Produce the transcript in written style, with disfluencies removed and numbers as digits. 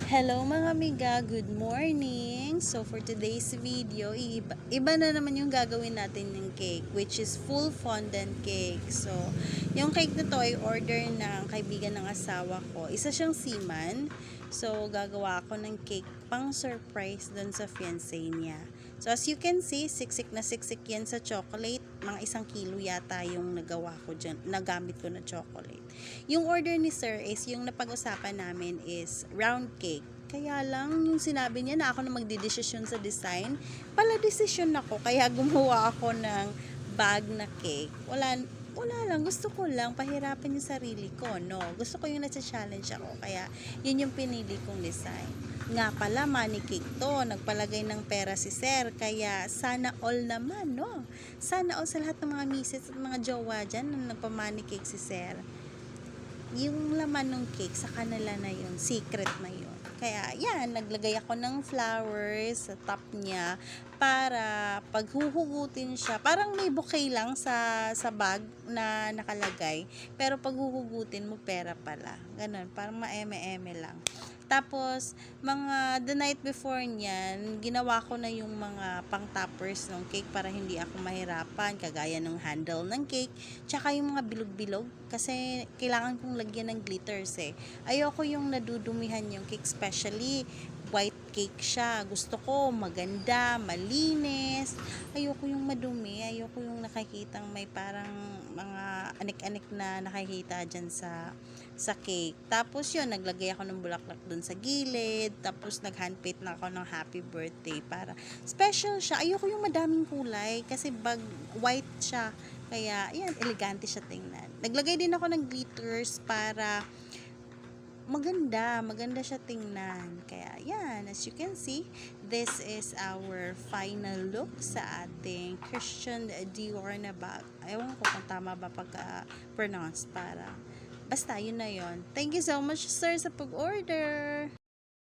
Hello mga amiga, good morning! So for today's video, iba na naman yung gagawin natin ng cake, which is full fondant cake. So yung cake na to ay order ng kaibigan ng asawa ko. Isa siyang seaman. So gagawa ako ng cake pang surprise dun sa fiancé niya. So as you can see, siksik na siksik yan sa chocolate. Mga 1 kilo yata yung nagawa ko dyan, nagamit ko na chocolate. Yung order ni sir is, yung napag-usapan namin is round cake. Kaya lang, yung sinabi niya na ako na magdidesisyon sa design, pala desisyon ako. Kaya gumawa ako ng bag na cake. Wala lang. Gusto ko lang pahirapan yung sarili ko, no? Gusto ko yung nasa-challenge ako. Kaya, yun yung pinili kong design. Nga pala, money cake to. Nagpalagay ng pera si sir. Kaya, sana all naman, no? Sana all sa lahat ng mga misis at mga jowa dyan na nagpa-money cake si sir. Yung laman ng cake sa kanila na yun, secret na yun. Kaya yan, naglagay ako ng flowers sa top niya para pag huhugutin siya, parang may bouquet lang sa bag na nakalagay, pero pag huhugutin mo pera pala. Ganun, parang ma-eme-eme lang. Tapos, the night before niyan, ginawa ko na yung mga pang-toppers ng cake para hindi ako mahirapan, kagaya ng handle ng cake, tsaka yung mga bilog-bilog, kasi kailangan kong lagyan ng glitters eh. Ayoko yung nadudumihan yung cake, especially white cake siya. Gusto ko maganda, malinis. Ayoko yung madumi, ayoko yung nakikitang may parang mga anik-anik na nakikita dyan sa cake. Tapos yun, naglagay ako ng bulaklak dun sa gilid. Tapos nag-handpaint na ako ng happy birthday para special siya. Ayoko yung madaming kulay kasi white siya. Kaya, yan, elegante siya tingnan. Naglagay din ako ng glitters para maganda siya tingnan. Kaya, yan, as you can see, this is our final look sa ating Christian Dior na bag. Ewan ko kung tama ba pagka-pronounce para. Basta, yun na yun. Thank you so much, sir, sa pag-order.